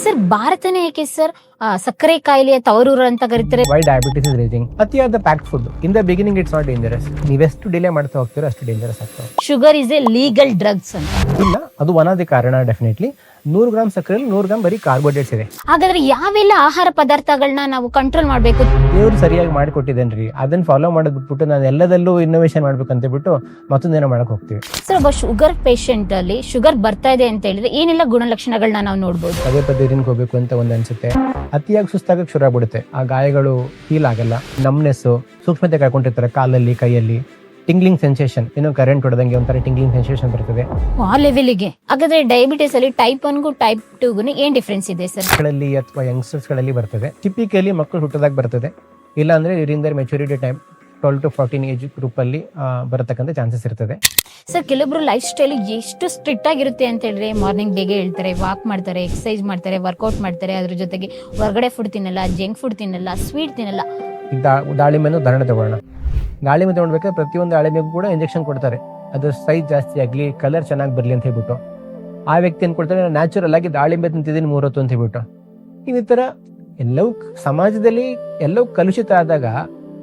Sir ಭಾರತನೇ ಏಕೆ sir ಸಕ್ಕರೆ ಕಾಯಿಲೆಯ ತವರೂರು ಅಂತ ಕರೀತಾರೆ? Why diabetes is rising? ಅತಿಯಾದ packed food in the beginning it's not dangerous. ನೀವೆಷ್ಟು ಡಿಲೇ ಮಾಡ್ತಾ ಹೋಗ್ತೀರೋ ಅಷ್ಟು ಡೇಂಜರಸ್ ಆಗ್ತಾವೆ. Sugar is a legal drugs ಅಂತ ಇಲ್ಲ, ಅದು ಒನ್ ಆಫ್ ದಿ ಕಾರಣ. ಡೆಫಿನೆಟ್ಲಿ 100 ಗ್ರಾಮ್ ಸಕ್ಕರೆಯಲ್ಲಿ 100 ಗ್ರಾಮ್ ಬರೀ ಕಾರ್ಬೋಹೈಡ್ರೇಟ್ಸ್ ಇದೆ. ಹಾಗಾದ್ರೆ ಯಾವೆಲ್ಲ ಆಹಾರ ಪದಾರ್ಥಗಳನ್ನ ನಾವು ಕಂಟ್ರೋಲ್ ಮಾಡ್ಬೇಕು? ದೇವ್ರು ಸರಿಯಾಗಿ ಮಾಡಿಕೊಟ್ಟಿದ್ದೇನ್ರಿ, ಅದನ್ನ ಫಾಲೋ ಮಾಡೋದ್ ಬಿಟ್ಬಿಟ್ಟು ನಾನು ಎಲ್ಲದಲ್ಲೂ ಇನ್ನೋವೇಷನ್ ಮಾಡ್ಬೇಕಂತ ಬಿಟ್ಟು ಮತ್ತೊಂದೇನೋ ಮಾಡಕ್ ಹೋಗ್ತೀವಿ. ಸರ್ ಒಬ್ಬ ಶುಗರ್ ಪೇಷಂಟ್ ಅಲ್ಲಿ ಶುಗರ್ ಬರ್ತಾ ಇದೆ ಅಂತ ಹೇಳಿದ್ರೆ ಏನೆಲ್ಲ ಗುಣಲಕ್ಷಣಗಳನ್ನ ನಾವು ನೋಡ್ಬೋದು? ಪದೇ ಪದೇ ಯೂರಿನ್ಗೆ ಹೋಗ್ಬೇಕು ಅಂತ ಒಂದ್ ಅನ್ಸುತ್ತೆ. ಅತಿಯಾಗಿ ಸುಸ್ತಾಗಕ್ಕೆ ಶುರು ಆಗ್ಬಿಡುತ್ತೆ. ಆ ಗಾಯಗಳು ಹೀಲ್ ಆಗಲ್ಲ. ನಮ್ನೆಸ್, ಸೂಕ್ಷ್ಮತೆ ಕಳ್ಕೊಂಡಿರ್ತಾರೆ ಕಾಲಲ್ಲಿ, ಕೈಯಲ್ಲಿ. ಟಿಂಗ್ಲಿಂಗ್ ಸೆನ್ಸೇಷನ್, ಏನೋ ಕರೆಂಟ್ ಹೊಡೆದಂಗೆ ಒಂಥರ ಟಿಂಗ್ಲಿಂಗ್ ಸೆನ್ಸೇಷನ್ ಬರ್ತದೆ ಆ ಲೆವೆಲ್ಗೆ. ಹಾಗಾದ್ರೆ ಡಯಾಬಿಟಿಸ್ ಅಲ್ಲಿ ಟೈಪ್ 1 ಟೈಪ್ 2 ಏನ್ ಡಿಫ್ರೆನ್ಸ್ ಇದೆ ಸರ್? ಗಳಲ್ಲಿ ಅಥವಾ ಯಂಗ್ಸ್ಟರ್ಸ್ ಗಳಲ್ಲಿ ಬರ್ತದೆ. ಟಿಪಿಕಲಿ ಮಕ್ಕಳು ಹುಟ್ಟದಾಗ ಬರ್ತದೆ. ಇಲ್ಲ ಅಂದ್ರೆ during the maturity time 12 to 14 age group ಅಲ್ಲಿ ಬರತಕ್ಕಂತ ಚಾನ್ಸಸ್ ಇರ್ತದೆ. ಸರ್ ಕೆಲವೊಬ್ರು ಲೈಫ್ ಸ್ಟೈಲ್ ಎಷ್ಟು ಸ್ಟ್ರಿಕ್ಟ್ ಆಗಿರುತ್ತೆ ಅಂತ ಹೇಳಿದ್ರೆ ಮಾರ್ನಿಂಗ್ ಬೇಗ ಹೇಳ್ತಾರೆ, ವಾಕ್ ಮಾಡ್ತಾರೆ, ಎಕ್ಸರ್ಸೈಸ್ ಮಾಡ್ತಾರೆ, ವರ್ಕೌಟ್ ಮಾಡ್ತಾರೆ, ಅದ್ರ ಜೊತೆಗೆ ಹೊರಗಡೆ ಫುಡ್ ತಿನ್ನಲ್ಲ, ಜಂಕ್ ಫುಡ್ ತಿನ್ನಲ್ಲ, ಸ್ವೀಟ್ ತಿನ್ನಲ್ಲ. ದಾಳಿಂಬೆನೂ ಉದಾಹರಣೆ ತಗೊಳ್ಳೋಣ. ದಾಳಿಂಬೆ ತಗೊಂಡ್ಬೇಕಾದ್ರೆ ಪ್ರತಿಯೊಂದು ದಾಳಿಂಬೆಗೂ ಕೂಡ ಇಂಜೆಕ್ಷನ್ ಕೊಡ್ತಾರೆ. ಅದ್ರ ಸೈಜ್ ಜಾಸ್ತಿ ಆಗ್ಲಿ, ಕಲರ್ ಚೆನ್ನಾಗಿ ಬರ್ಲಿ ಅಂತ ಹೇಳ್ಬಿಟ್ಟು. ಆ ವ್ಯಕ್ತಿ ಏನ್ ಕೊಡ್ತಾರೆ, ನ್ಯಾಚುರಲ್ ಆಗಿ ದಾಳಿಂಬೆ ತಿಂತಿದ್ದೀನಿ 3 ಹೊತ್ತು ಅಂತ ಹೇಳ್ಬಿಟ್ಟು. ಈ ತರ ಎಲ್ಲವೂ ಸಮಾಜದಲ್ಲಿ ಎಲ್ಲವೂ ಕಲುಷಿತ ಆದಾಗ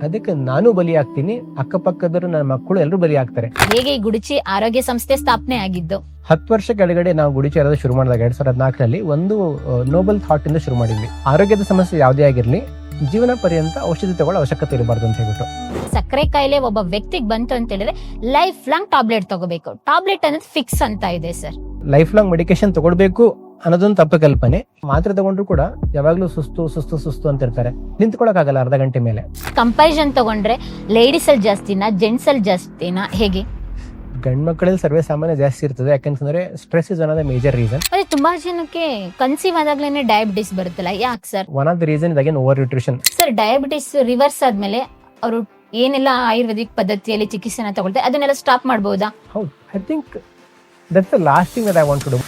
ಅದಕ್ಕೆ ನಾನು ಬಲಿ ಆಗ್ತೀನಿ, ಅಕ್ಕಪಕ್ಕದರು ನನ್ನ ಮಕ್ಕಳು ಎಲ್ಲರೂ ಬಲಿ ಆಗ್ತಾರೆ. ಹೇಗೆ ಈ ಗುಡಿಚಿ ಆರೋಗ್ಯ ಸಂಸ್ಥೆ ಸ್ಥಾಪನೆ ಆಗಿದ್ದು? 10 ವರ್ಷ ಕೆಳಗಡೆ ನಾವು ಗುಡಿಚಿ ಇರೋದು ಶುರು ಮಾಡಿದಾಗ 2014ರಲ್ಲಿ ಒಂದು ನೋಬಲ್ ಥಾಟ್ ಇಂದ ಶುರು ಮಾಡಿದ್ವಿ. ಆರೋಗ್ಯದ ಸಮಸ್ಯೆ ಯಾವುದೇ ಆಗಿರ್ಲಿ, ಜೀವನ ಪರ್ಯಂತ ಔಷಧಿ ತಗೊಳ್ಳೋ ಅವಶ್ಯಕತೆ ಇರಬಾರ್ದು ಅಂತ ಹೇಳ್ಬಿಟ್ಟು. ಸಕ್ಕರೆ ಕಾಯಿಲೆ ಒಬ್ಬ ವ್ಯಕ್ತಿಗೆ ಬಂತು ಅಂತ ಹೇಳಿದ್ರೆ ಲೈಫ್ ಲಾಂಗ್ ಟಾಬ್ಲೆಟ್ ತಗೋಬೇಕು. ಟಾಬ್ಲೆಟ್ ಅನ್ನೋದು ಫಿಕ್ಸ್ ಅಂತ ಇದೆ ಸರ್. ಲೈಫ್ ಲಾಂಗ್ ಮೆಡಿಕೇಶನ್ ತಗೊಳ್ಬೇಕು ಅನ್ನೋದೊಂದು ತಪ್ಪು ಕಲ್ಪನೆ. ಮಾತ್ರೆ ತಗೊಂಡ್ರು ಕೂಡ ಯಾವಾಗ್ಲೂ ಸುಸ್ತು ಸುಸ್ತು ಸುಸ್ತು ಅಂತ ಇರ್ತಾರೆ. ನಿಂತ್ಕೊಳಕ್ ಆಗಲ್ಲ ಅರ್ಧ ಗಂಟೆ ಮೇಲೆ. ಕಂಪ್ಯಾರಿಸನ್ ತಗೊಂಡ್ರೆ ಲೇಡೀಸ್ ಅಲ್ಲಿ ಜಾಸ್ತಿನಾ, ಜೆಂಟ್ಸ್ ಅಲ್ಲಿ ಜಾಸ್ತಿನಾ, ಹೇಗೆ? ಗಂಡ್ ಮಕ್ಕಳಲ್ಲಿ ಸರ್ವೇ ಸಾಮಾನ್ಯ ಜಾಸ್ತಿ ಇರ್ತದೆ. ಯಾಕಂತಂದ್ರೆ stress is one of the major reason. ಅದೇ ತುಂಬಾ ಜನಕ್ಕೆ ಕನ್ಸೀವ್ ಆದಾಗ್ಲೇನೆ ಡಯಾಬಿಟಿಸ್ ಬರುತ್ತಲ್ಲ, ಯಾಕೆ sir? One of the reason again over nutrition. Sir diabetes reverse ಆದ್ಮೇಲೆ ಅವರು ಏನೆಲ್ಲ ಆಯುರ್ವೇದಿಕ್ ಪದ್ಧತಿಯಲ್ಲಿ ಚಿಕಿತ್ಸೆನ ತಗೊಳ್ತಾರೆ ಅದನ್ನೆಲ್ಲ ಸ್ಟಾಪ್ ಮಾಡಬಹುದಾ? ಹೌದು, I think that's the last thing that I want to do.